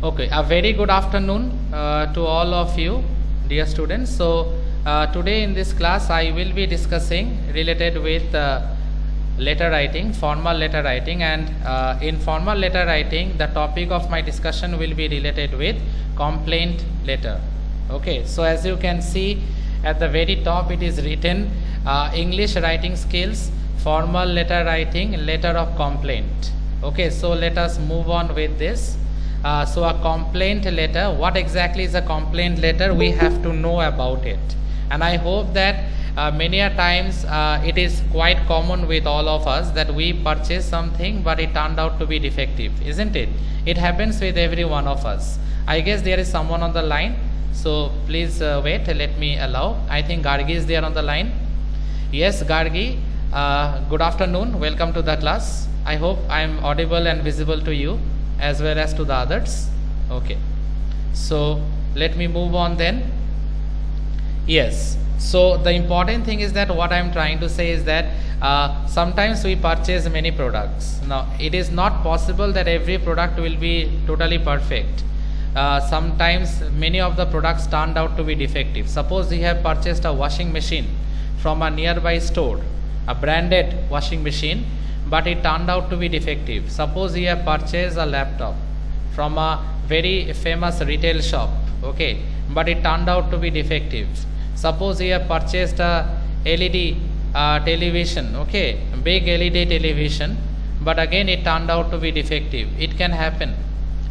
Okay, a very good afternoon to all of you, dear students. So, today in this class, I will be discussing related with letter writing, formal letter writing, and in formal letter writing, the topic of my discussion will be related with complaint letter. Okay, so as you can see at the very top, it is written English writing skills, formal letter writing, letter of complaint. Okay, so let us move on with this. So a complaint letter, what exactly is a complaint letter? We have to know about it, and I hope that many a times it is quite common with all of us that we purchase something but it turned out to be defective, isn't it? It happens with every one of us. I guess there is someone on the line, so please wait, let me allow. I think Gargi is there on the line. Yes, Gargi, good afternoon, welcome to the class. I hope I am audible and visible to you as well as to the others. Okay, so let me move on then. Yes, so the important thing is that what I am trying to say is that sometimes we purchase many products. Now it is not possible that every product will be totally perfect. Sometimes many of the products turned out to be defective. Suppose you have purchased a washing machine from a nearby store, a branded washing machine, but it turned out to be defective. Suppose you have purchased a laptop from a very famous retail shop, okay, but it turned out to be defective. Suppose you have purchased a LED television, okay, big LED television, but again it turned out to be defective. It can happen.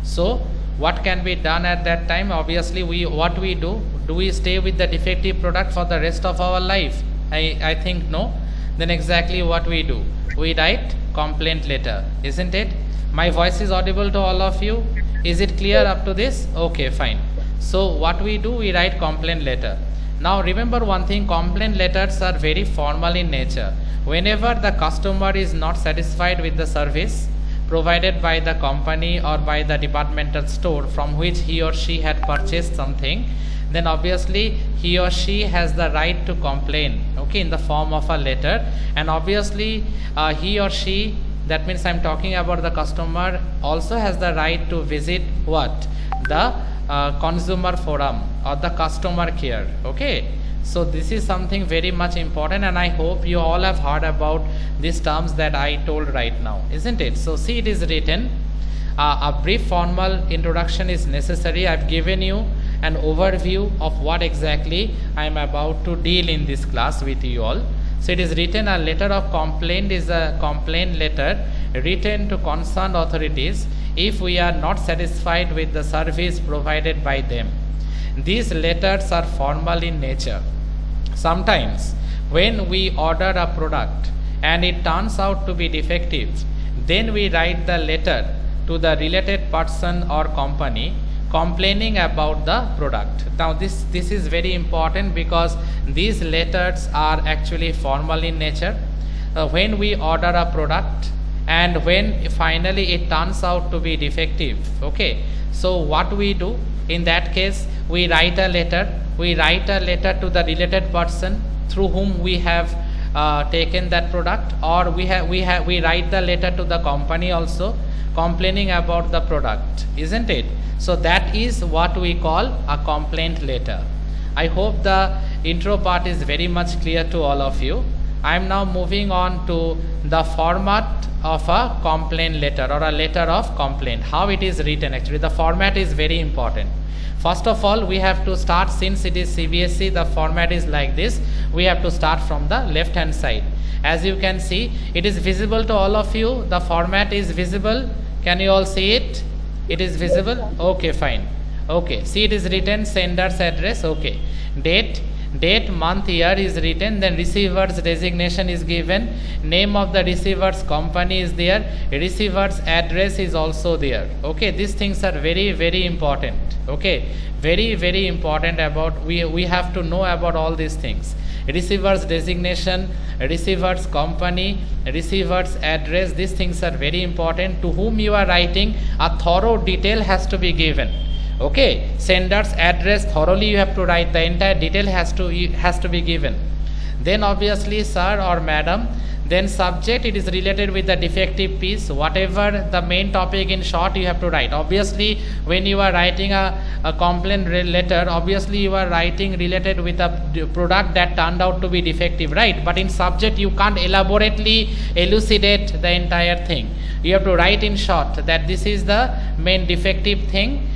So what can be done at that time? Obviously what we do we stay with the defective product for the rest of our life? I think no. Then exactly what we do, we write complaint letter, isn't it? My voice is audible to all of you? Is it clear up to this? Okay, fine. So what we do, we write complaint letter. Now remember one thing, complaint letters are very formal in nature. Whenever the customer is not satisfied with the service provided by the company or by the departmental store from which he or she had purchased something, then obviously he or she has the right to complain, okay, in the form of a letter. And obviously he or she, that means I am talking about the customer, also has the right to visit what? The consumer forum or the customer care, okay. So this is something very much important, and I hope you all have heard about these terms that I told right now, isn't it? So see, it is written, a brief formal introduction is necessary. I've given you an overview of what exactly I am about to deal in this class with you all. So it is written, a letter of complaint is a complaint letter written to concerned authorities if we are not satisfied with the service provided by them. These letters are formal in nature. Sometimes when we order a product and it turns out to be defective, then we write the letter to the related person or company complaining about the product. Now this is very important because these letters are actually formal in nature. When we order a product and when finally it turns out to be defective, okay, so what we do in that case, we write a letter to the related person through whom we have taken that product, or we write the letter to the company also complaining about the product, isn't it? So that is what we call a complaint letter. I hope the intro part is very much clear to all of you. I am now moving on to the format of a complaint letter or a letter of complaint. How it is written, actually the format is very important. First of all, we have to start, since it is CBSE, the format is like this. We have to start from the left hand side. As you can see, it is visible to all of you. The format is visible. Can you all see it? It is visible? Okay, fine. Okay, see, it is written sender's address, okay. Date, month, year is written, then receiver's designation is given, name of the receiver's company is there, receiver's address is also there, okay. These things are very, very important, okay, very, very important. About we have to know about all these things. Receiver's designation, receiver's company, receiver's address, these things are very important. To whom you are writing, a thorough detail has to be given, okay. Sender's address, thoroughly you have to write, the entire detail has to be given. Then obviously, sir or madam, Then subject, it is related with the defective piece. Whatever the main topic in short, you have to write. Obviously, when you are writing a complaint letter, obviously you are writing related with a product that turned out to be defective, right? But in subject, you can't elaborately elucidate the entire thing. You have to write in short that this is the main defective thing.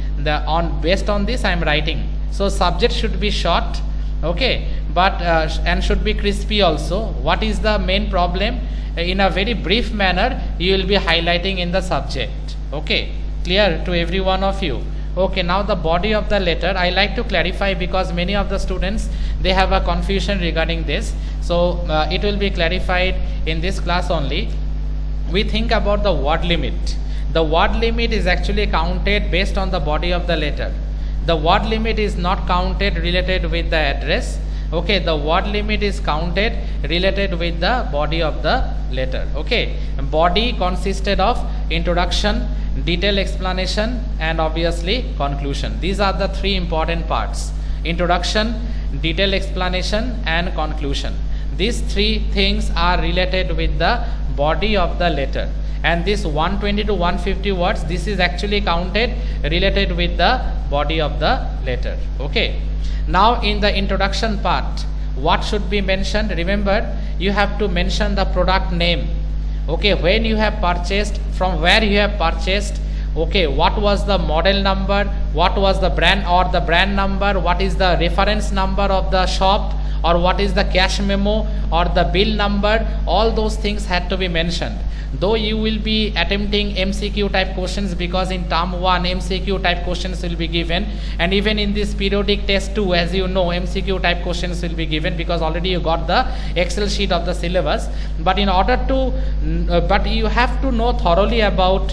Based on this, I am writing. So subject should be short, okay, but and should be crispy also. What is the main problem? In a very brief manner, you will be highlighting in the subject. Okay, clear to every one of you? Okay, now the body of the letter, I like to clarify because many of the students, they have a confusion regarding this. So it will be clarified in this class only. We think about the word limit. The word limit is actually counted based on the body of the letter. The word limit is not counted related with the address. Okay, the word limit is counted related with the body of the letter. Okay, body consisted of introduction, detailed explanation, and obviously conclusion. These are the three important parts: introduction, detailed explanation, and conclusion. These three things are related with the body of the letter. And this 120 to 150 words, this is actually counted related with the body of the letter. Okay, now in the introduction part, what should be mentioned? Remember, you have to mention the product name. Okay, when you have purchased, from where you have purchased, okay, what was the model number, what was the brand or the brand number, what is the reference number of the shop, or what is the cash memo or the bill number. All those things had to be mentioned. Though you will be attempting MCQ type questions, because in term 1 MCQ type questions will be given, and even in this periodic test 2, as you know, MCQ type questions will be given, because already you got the Excel sheet of the syllabus. But in order to but you have to know thoroughly about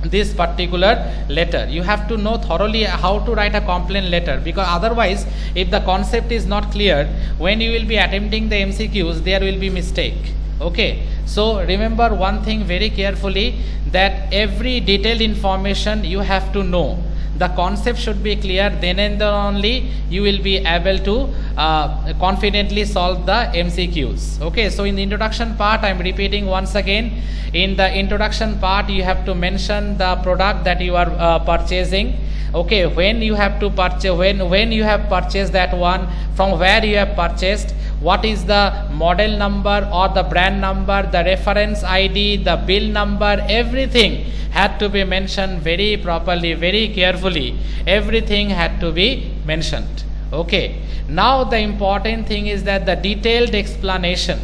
this particular letter. You have to know thoroughly how to write a complaint letter, because otherwise, if the concept is not clear, when you will be attempting the MCQs, there will be mistake. Okay, so remember one thing very carefully, that every detailed information you have to know. The concept should be clear, then and then only you will be able to confidently solve the MCQs. Okay, so in the introduction part, I am repeating once again. In the introduction part, you have to mention the product that you are purchasing. Okay, when you have to purchase, when you have purchased that one, from where you have purchased, what is the model number or the brand number, the reference ID, the bill number, everything had to be mentioned very properly, very carefully. Everything had to be mentioned. Okay, now the important thing is that the detailed explanation.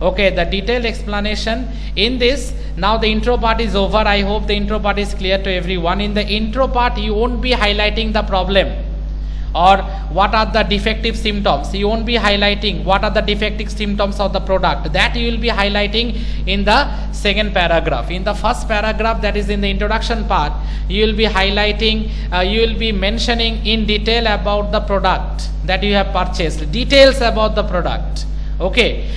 Okay, the detailed explanation in this. Now the intro part is over. I hope the intro part is clear to everyone. In the intro part, you won't be highlighting the problem or what are the defective symptoms. You won't be highlighting what are the defective symptoms of the product. That you will be highlighting in the second paragraph. In the first paragraph, that is in the introduction part, you will be highlighting, you will be mentioning in detail about the product that you have purchased, details about the product. Okay,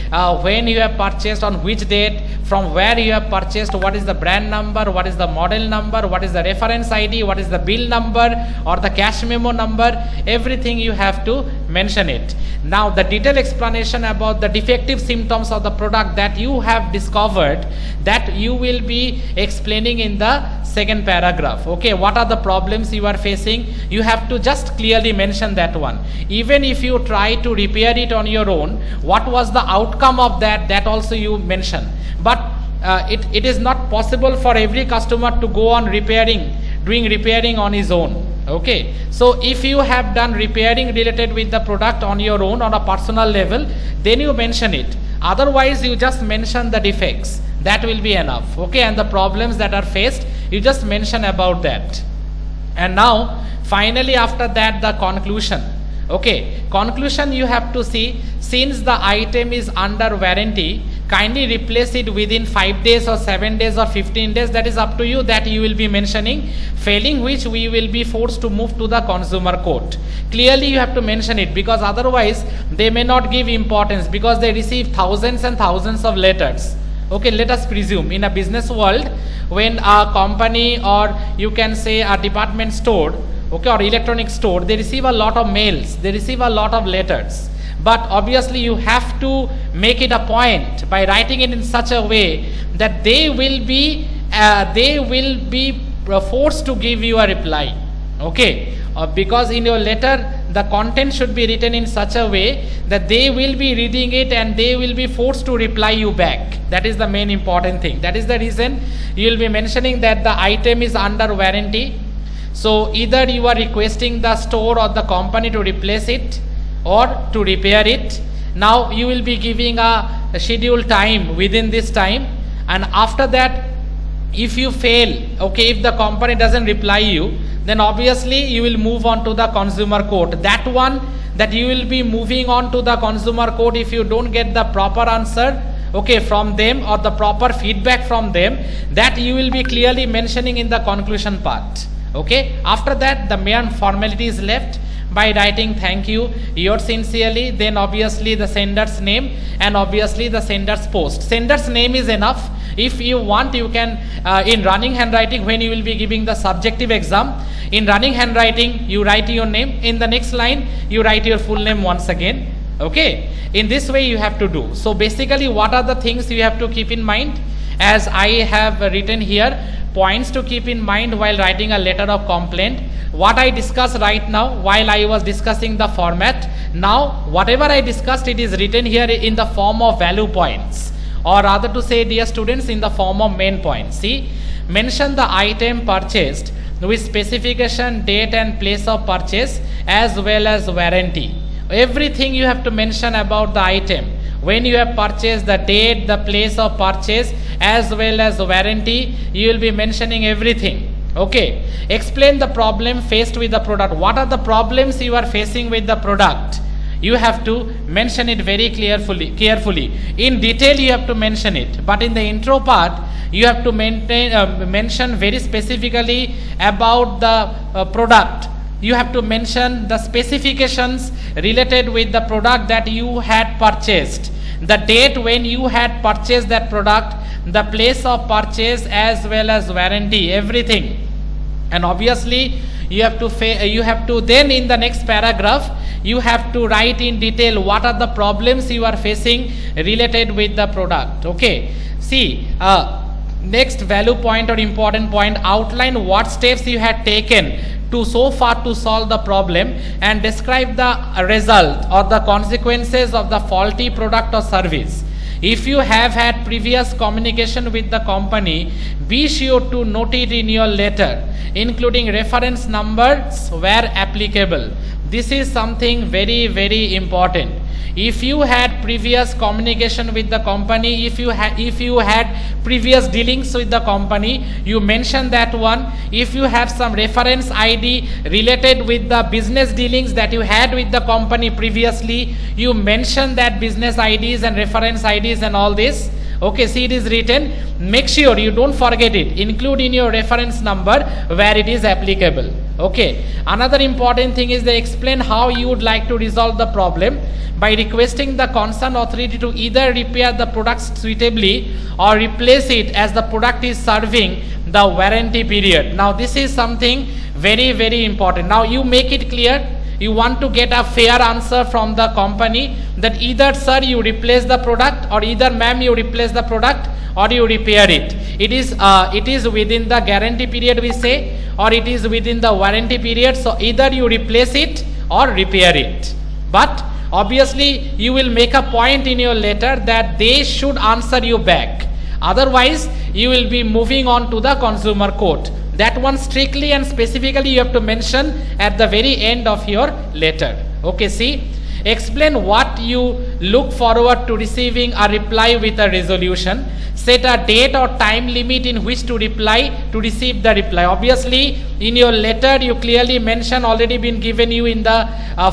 when you have purchased, on which date, from where you have purchased, what is the brand number, what is the model number, what is the reference ID, what is the bill number or the cash memo number, everything you have to mention it. Now the detailed explanation about the defective symptoms of the product that you have discovered, that you will be explaining in the second paragraph. Okay, what are the problems you are facing, you have to just clearly mention that one. Even if you try to repair it on your own, what was the outcome of that, that also you mention. But it is not possible for every customer to go on doing repairing on his own. Okay, so if you have done repairing related with the product on your own on a personal level, then you mention it. Otherwise, you just mention the defects. That will be enough. Okay, and the problems that are faced, you just mention about that. And now finally, after that, the conclusion. Okay, conclusion you have to see, since the item is under warranty, kindly replace it within 5 days or 7 days or 15 days. That is up to you, that you will be mentioning, failing which we will be forced to move to the consumer court. Clearly you have to mention it, because otherwise they may not give importance, because they receive thousands and thousands of letters. Okay, let us presume in a business world, when a company or you can say a department store, okay, or electronic store, they receive a lot of mails, they receive a lot of letters. but obviously you have to make it a point by writing it in such a way that they will be forced to give you a reply. Okay, because in your letter the content should be written in such a way that they will be reading it and they will be forced to reply you back. That is the main important thing. That is the reason you will be mentioning that the item is under warranty. So either you are requesting the store or the company to replace it or to repair it. Now you will be giving a scheduled time within this time, and after that if you fail, okay, if the company doesn't reply you, then obviously you will move on to the consumer court. That one that you will be moving on to the consumer court if you don't get the proper answer, okay, from them or the proper feedback from them, that you will be clearly mentioning in the conclusion part. Okay, after that the mere formality is left by writing thank you, yours sincerely, then obviously the sender's name and obviously the sender's post. Sender's name is enough. If you want, you can in running handwriting, when you will be giving the subjective exam, in running handwriting you write your name, in the next line you write your full name once again. Okay, in this way you have to do. So basically what are the things you have to keep in mind, as I have written here, points to keep in mind while writing a letter of complaint. What I discussed right now while I was discussing the format, now whatever I discussed, it is written here in the form of value points, or rather to say, dear students, in the form of main points. See, mention the item purchased with specification, date and place of purchase as well as warranty. Everything you have to mention about the item. When you have purchased, the date, the place of purchase as well as warranty, you will be mentioning everything. Okay, explain the problem faced with the product. What are the problems you are facing with the product? You have to mention it very carefully. In detail you have to mention it, but in the intro part you have to mention very specifically about the product. You have to mention the specifications related with the product that you had purchased, the date when you had purchased that product, the place of purchase as well as warranty, everything. And obviously you have to then in the next paragraph you have to write in detail what are the problems you are facing related with the product. Okay, see, next value point or important point, outline what steps you had taken to so far to solve the problem and describe the result or the consequences of the faulty product or service. If you have had previous communication with the company, be sure to note it in your letter, including reference numbers where applicable. This is something very, very important. If you had previous communication with the company, if you had previous dealings with the company, you mention that one. If you have some reference ID related with the business dealings that you had with the company previously, you mention that business IDs and reference IDs and all this. Okay, see, it is written. Make sure you don't forget it. Include in your reference number where it is applicable. Okay, another important thing is they explain how you would like to resolve the problem by requesting the concerned authority to either repair the product suitably or replace it as the product is serving the warranty period. Now this is something very, very important. Now you make it clear. You want to get a fair answer from the company that either sir you replace the product or either ma'am you replace the product or you repair it. It is within the guarantee period we say, or it is within the warranty period. So either you replace it or repair it. But obviously you will make a point in your letter that they should answer you back. Otherwise you will be moving on to the consumer court. That one strictly and specifically you have to mention at the very end of your letter. Okay, see, explain what you look forward to receiving a reply with a resolution. Set a date or time limit in which to receive the reply. Obviously in your letter you clearly mention, already been given you in the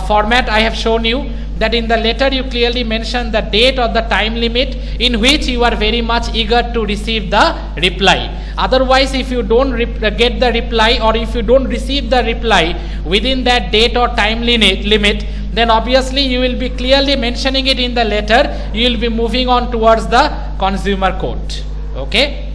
format I have shown you, that in the letter you clearly mention the date or the time limit in which you are very much eager to receive the reply. Otherwise, if you don't get the reply or if you don't receive the reply within that date or time limit, then obviously you will be clearly mentioning it in the letter. You will be moving on towards the consumer court. Okay,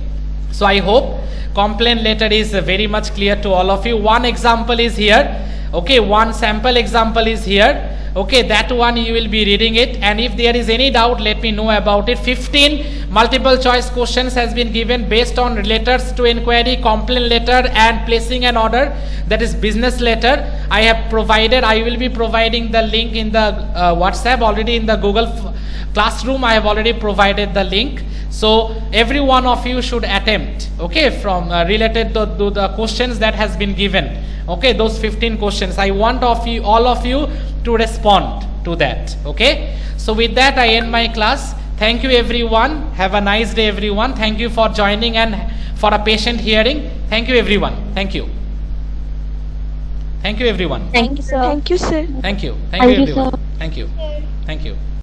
so I hope complaint letter is very much clear to all of you. One example is here. Okay, one sample example is here. Okay, that one you will be reading it, and if there is any doubt, let me know about it. 15 multiple choice questions has been given based on letters to inquiry, complaint letter, and placing an order, that is business letter. I have provided, I will be providing the link in the WhatsApp, already in the Google Classroom I have already provided the link. So every one of you should attempt, okay, from related to the questions that has been given. Okay, those 15 questions, I want of you, all of you, to respond to that. Okay, so with that I end my class. Thank you everyone. Have a nice day everyone. Thank you for joining and for a patient hearing. Thank you everyone. Thank you. Thank you everyone. Thank you, sir. Thank you, sir. Thank you. Thank you Thank you, everyone. sir. Thank you. Thank you.